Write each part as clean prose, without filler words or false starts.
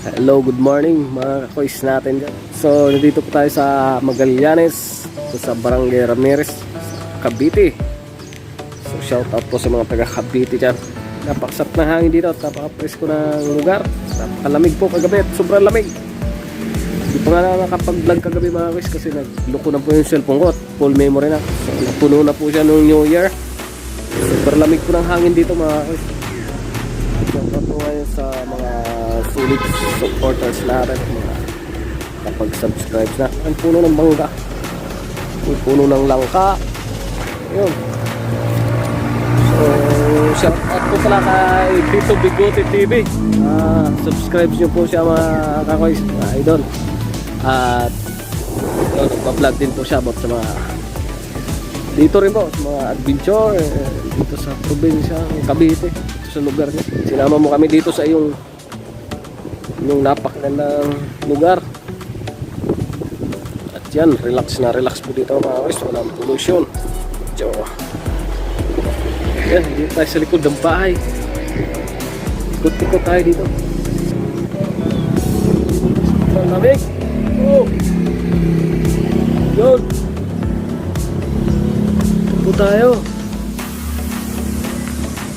Hello, good morning mga kakoys natin dyan. So, nandito po tayo sa Magallanes, sa Barangay Ramirez, Cavite. So, shout out po sa mga taga Cavite dyan. Napakasarap ng hangin dito at napaka-presko ng lugar. Napakalamig po kagabi at sobrang lamig. Hindi pa nga nakapag-vlog kagabi mga kakoys kasi nagluko na po yung cellphone ko at full memory na. So, napuno na po siya noong New Year. Super lamig po ng hangin dito mga kakoys. Shout out po ngayon sa mga solid supporters natin, mga kapag-subscribe na. Ang puno ng bangga, ang puno ng langka. Ayun. So, shout out po pala kay Tito Bigote TV. Subscribe nyo po siya mga kakoys, mga idol. At yun, nagpa-vlog din po siya about sa mga dito rin po, sa mga adventure dito sa probinsya ng Cavite, dito sa lugar niya. Sinama mo kami dito sa yung napakagandang lugar. At yan, relax na relax po dito mga kakoys, walang pollution. So, yan, dito tayo sa likod ng bahay. Ikot-ikot tayo dito. Ang lamig. Oh. Yun. Ikot tayo.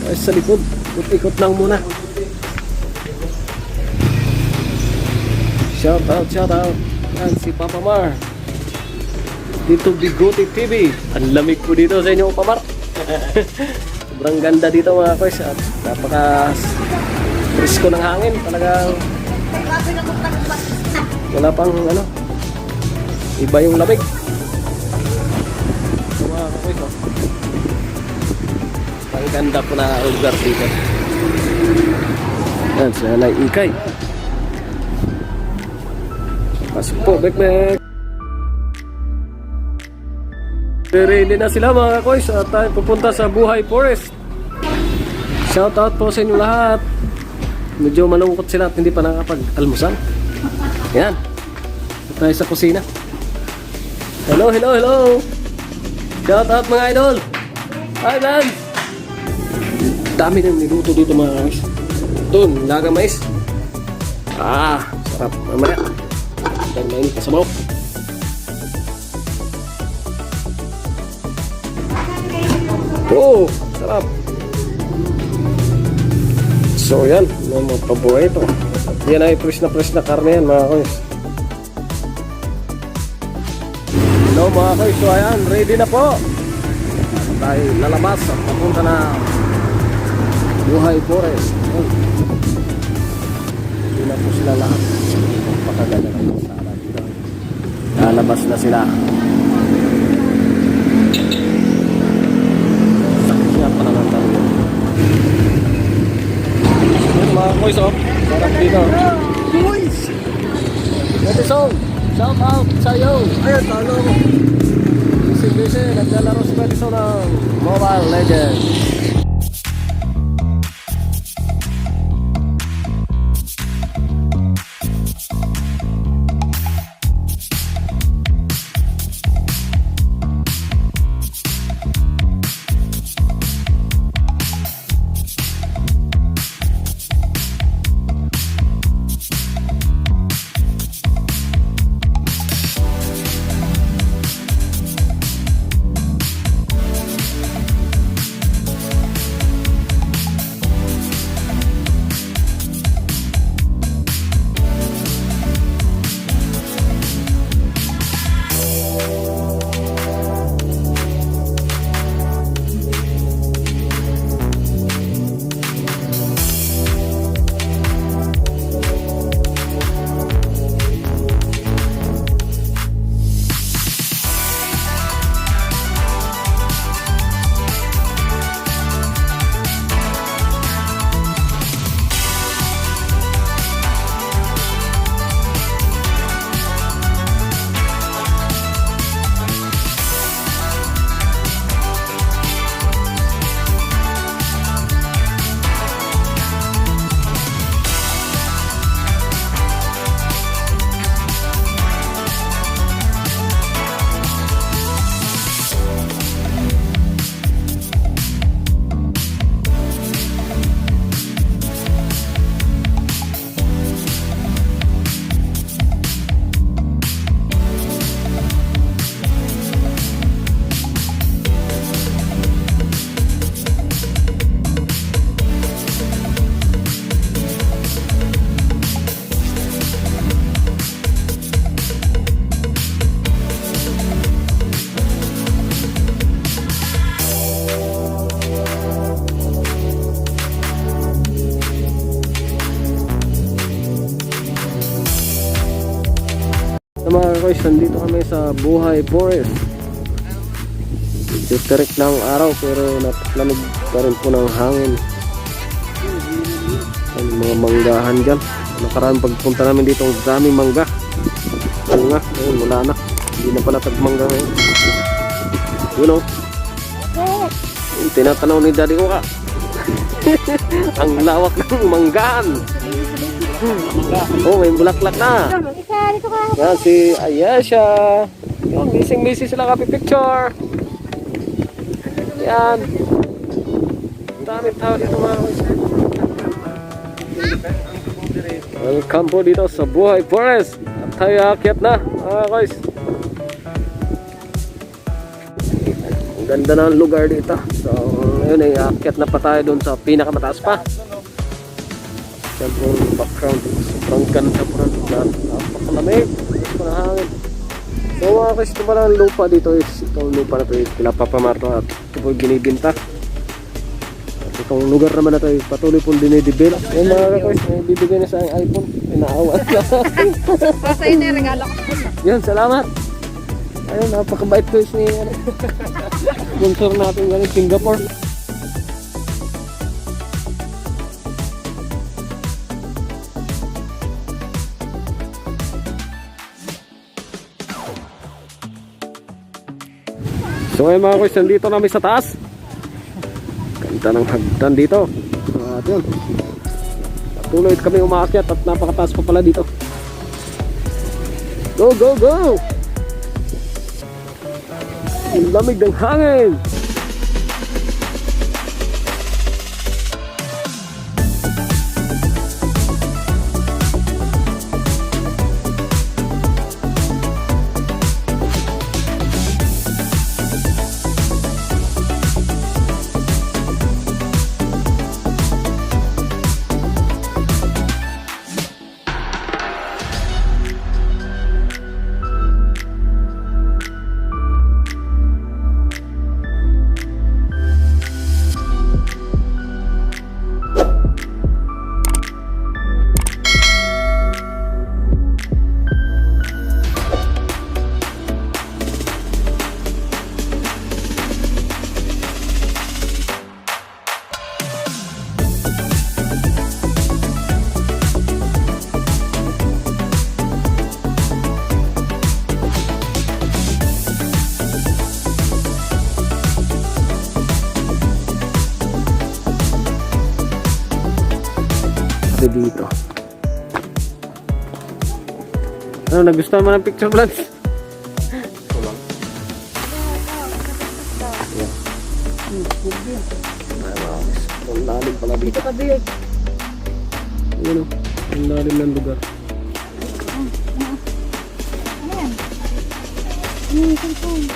Tayo sa likod. Ikot-ikot lang muna. Shout out. Yan si Papa Mar. Dito Bigote TV. Ang lamig po dito sa inyo, Papa Mar. Sobrang ganda dito mga koys. At napaka presko ng hangin. Talagang wala pang ano. Iba yung lamig. So mga koys, oh. Ang ganda po na lugar dito. Yan, sa Nanay Ikay. Pasok po, back. Ready na sila mga kakoys at tayo pupunta sa Buhay Forest. Shout out po sa inyo lahat. Medyo malungkot sila at hindi pa nakapag-almusal. Yan. Tayo sa kusina. Hello. Shout out mga idol. Hi man. Dami nang niluto dito mga kakoys. Ito, nilaga mais. Sarap. Mamaya. Dan mainit sa bawah. Oh, sarap. So yan, yung mga paborito. Yan ay fresh na karne yan mga koys. Hello mga koys, so ayan, ready na po. Tayo lalabas at papunta na Buhay Forest. Hindi na po sila lahat. Pakaganda ng sala dito. Lalabas na sila. Sakit nga pala ng taro. Yan mga boys, oh. Sarap dito. Boys! Edison, shout out sa'yo. Ayun, talo. Busy, naglalaro si Edison ng Mobile Legends. mga guys, nandito kami sa Buhay Forest. Tirik na ang araw pero napaklamig pa rin po ng hangin. Ang mga manggahan dyan. Nakaraan pagpunta namin dito, ang daming mangga. Oo nga, ayun, wala na. Hindi na pala tagmangga ngayon. Yun o. Yung tinatanaw ni daddy ko ka. Ang lawak ng manggahan. Oh, may bulaklak na. Yan si Ayesha. Yan, busy sila kapi picture. Yan. Daming tao dito mga guys. Welcome po dito sa Buhay Forest. At tayo aakyat na mga guys. Ang ganda ng lugar dito. So ngayon ay aakyat na pa tayo doon sa pinakamataas pa. Yan po yung background. Sobrang ganda po ng lugar. Napakalamig. Napakahangin. So mga guys, ito pala ang lupa dito is itong lupa na ito is pinapapamarto at ito po ginibinta. At itong lugar naman na ito is patuloy pong dinidevelop. Yung mga guys, may bibigyan na sa iPhone. Pinaawa na. Sa'yo na yung regalo ko. Yan, salamat. Ayun, napakabait guys ni sponsor natin galing Singapore. So ayun mga guys, nandito namin sa taas. Ganda ng hagdan dito. At yun, patuloy kami umaakyat at napakataas pa pala dito. Go, go, go! Ang lamig ng hangin! Dito. Ano, nagustuhan mo ng picture vlogs? Kulang. Ang lalim pala dito. Ano, ang lalim ng lugar. Ayan. Yung cellphone.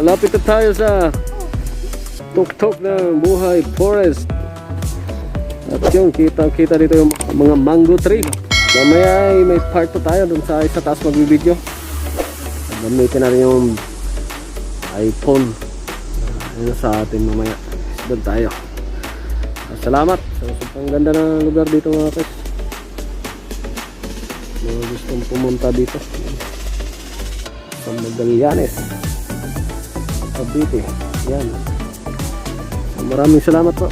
malapit na tayo sa tuktok ng Buhay Forest. At yung kita dito yung mga mango tree. Mamaya ay may part pa tayo dun sa isa taas magbibideo. Gamitin natin yung iPhone. Ayun sa atin mamaya. Doon tayo. Salamat. Ang ganda ng lugar dito mga guys. Mga gustong pumunta dito sa Magallanes, Cavite. Yan. Maraming salamat po.